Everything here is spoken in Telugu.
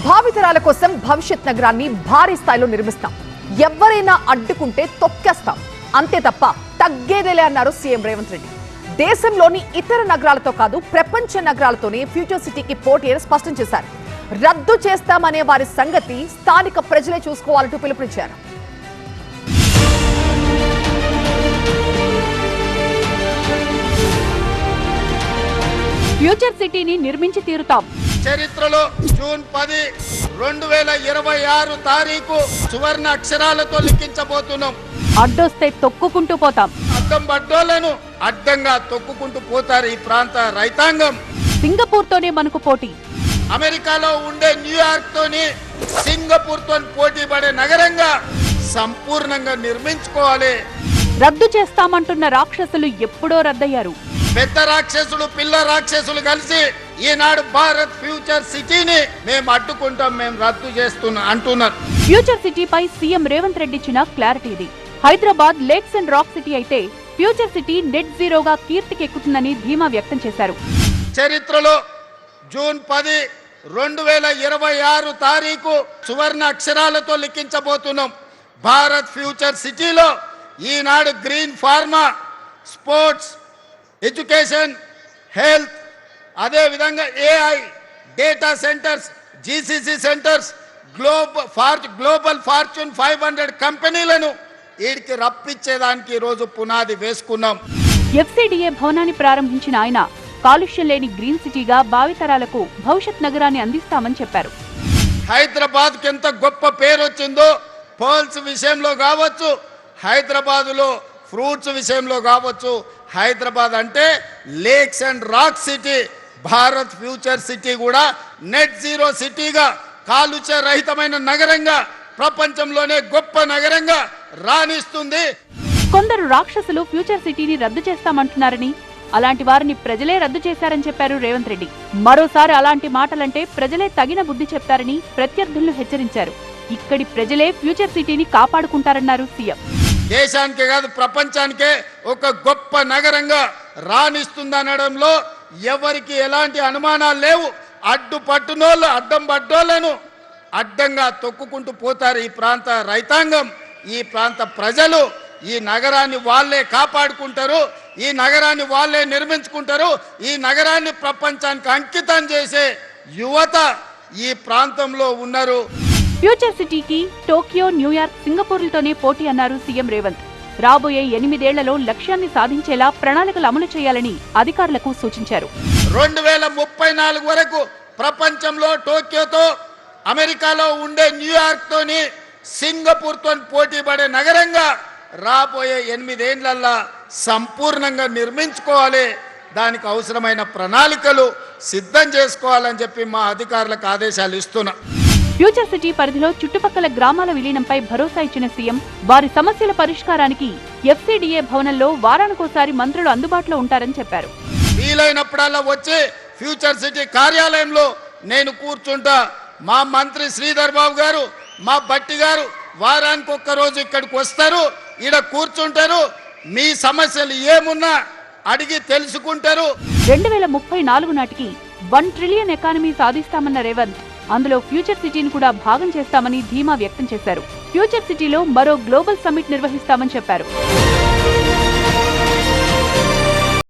భావితరాల కోసం భవిష్యత్ నగరాన్ని భారీ స్థాయిలో నిర్మిస్తాం. ఎవరైనా అడ్డుకుంటే తొక్కేస్తాం, అంతే తప్ప తగ్గేదేలే అన్నారు సీఎం రేవంత్ రెడ్డి. దేశంలోని ఇతర నగరాలతో కాదు, ప్రపంచ నగరాలతోనే ఫ్యూచర్ సిటీకి పోటీ అని స్పష్టం చేశారు. రద్దు చేస్తామనే వారి సంగతి స్థానిక ప్రజలే చూసుకోవాలంటూ పిలుపునిచ్చారు. ఫ్యూచర్ సిటీని నిర్మించి తీరుతాం. చరిత్రలో జూన్ 10, 2026 తారీఖు సువర్ణ అక్షరాలతో లిఖించబోతున్నాం. అడ్డొస్తే తొక్కుకుంటూ పోతాం. అడ్డం బడ్డోళ్లను అడ్డంగా తొక్కుకుంటూ పోతారు ఈ ప్రాంత రైతాంగం. సింగపూర్ తోనే మనకు పోటీ. అమెరికాలో ఉండే న్యూయార్క్ తోని సింగపూర్ తో పోటీ పడే నగరంగా సంపూర్ణంగా నిర్మించుకోవాలి. రద్దు చేస్తామంటున్న రాక్షసులు ఎప్పుడో రద్దయ్యారు. పెద్ద రాక్షసులు పిల్ల రాక్షసులు కలిసి ఈనాడు భారత్ ఫ్యూచర్ సిటీని మేము అడ్డుకుంటాం, మేము రద్దు చేస్తున్నాం అంటున్నారు. ఫ్యూచర్ సిటీపై సీఎం రేవంత్ రెడ్డి ఇచ్చిన క్లారిటీ ఇది. Hyderabad lakes and rock city అయితే ఫ్యూచర్ సిటీ నెట్ జీరోగా కీర్తికెక్కుతుందని ధీమా వ్యక్తం చేశారు. చరిత్రలో జూన్ 10, 2026 తారీఖు సువర్ణ అక్షరాలతో లిఖించబోతున్నాం. భారత్ ఫ్యూచర్ సిటీలో ఈనాడు green pharma, sports, education, health, అదేవిధంగా AI, data centres, GCC centres, global fortune 500 కంపెనీలను వీడికి రప్పించేదానికి ఈరోజు పునాది వేసుకున్నాం. ఎఫ్సీడీఏ భవనాన్ని ప్రారంభించిన ఆయన కాలుష్యం లేని గ్రీన్ సిటీగా భావితరాలకు భవిష్యత్ నగరాన్ని అందిస్తామని చెప్పారు. హైదరాబాద్కి ఎంత గొప్ప పేరు వచ్చిందో పర్ల్స్ విషయంలో కావచ్చు, హైదరాబాదులో ఫ్రూట్స్ విషయంలో కావచ్చు. హైదరాబాద్ అంటే lakes and rock city. Bharat future city కూడా నెట్ జీరో సిటీగా, కాలుష్య రహితమైన నగరంగా, ప్రపంచంలోనే గొప్ప నగరంగా రాణిస్తుంది. కొందరు రాక్షసులు ఫ్యూచర్ సిటీని రద్దు చేస్తామంటున్నారని, అలాంటి వారిని ప్రజలే రద్దు చేశారని చెప్పారు రేవంత్ రెడ్డి. మరోసారి అలాంటి మాటలంటే ప్రజలే తగిన బుద్ధి చెప్తారని ప్రత్యర్థులను హెచ్చరించారు. ఇక్కడి ప్రజలే ఫ్యూచర్ సిటీని కాపాడుకుంటారన్నారు సీఎం. దేశానికే కాదు ప్రపంచానికే ఒక గొప్ప నగరంగా రాణిస్తుందనడంలో ఎవరికి ఎలాంటి అనుమానాలు లేవు. అడ్డుపట్టునోళ్ళు, అడ్డం పడ్డోళ్లను అడ్డంగా తొక్కుకుంటూ పోతారు ఈ ప్రాంత రైతాంగం, ఈ ప్రాంత ప్రజలు. ఈ నగరాన్ని వాళ్ళే కాపాడుకుంటారు, ఈ నగరాన్ని వాళ్ళే నిర్మించుకుంటారు. ఈ నగరాన్ని ప్రపంచానికి అంకితం చేసే యువత ఈ ప్రాంతంలో ఉన్నారు. ఫ్యూచర్ సిటీకి టోక్యో, న్యూయార్క్, సింగపూర్లతోనే పోటీ అన్నారు సీఎం రేవంత్. రాబోయే 8 ఏళ్లలో లక్ష్యాన్ని సాధించేలా ప్రణాళికలు అమలు చేయాలని అధికారులకు సూచించారు. 2034 వరకు ప్రపంచంలో టోక్యోతో, అమెరికాలో ఉండే న్యూయార్క్ తోని సింగపూర్ తో పోటీ పడే నగరంగా రాబోయే 8 ఏళ్లలో సంపూర్ణంగా నిర్మించుకోవాలి. దానికి అవసరమైన ప్రణాళికలు సిద్ధం చేసుకోవాలని చెప్పి మా అధికారులకు ఆదేశాలు ఇస్తున్నా. ఫ్యూచర్ సిటీ పరిధిలో చుట్టుపక్కల గ్రామాల విలీనంపై భరోసా ఇచ్చిన సీఎం వారి సమస్యల పరిష్కారానికి ఎఫ్సీడీఏ భవనంలో వారానికోసారి మంత్రులు అందుబాటులో ఉంటారని చెప్పారు. వీలైనప్పుడల్లా వచ్చి ఫ్యూచర్ సిటీ కార్యాలయంలో నేను కూర్చుంటా. మా మంత్రి శ్రీధర్ బాబు గారు, మా బట్టి గారు వారానికి ఒక్కరోజు ఇక్కడికి వస్తారు, ఈడ కూర్చుంటారు. మీ సమస్యలు ఏమున్నా అడిగి తెలుసుకుంటారు. 2034 నాటికి 1 ట్రిలియన్ ఎకానమీ సాధిస్తామన్న రేవంత్ అందులో ఫ్యూచర్ సిటీని కూడా భాగం చేస్తామని ధీమా వ్యక్తం చేశారు. ఫ్యూచర్ సిటీలో మరో గ్లోబల్ సమ్మిట్ నిర్వహిస్తామని చెప్పారు.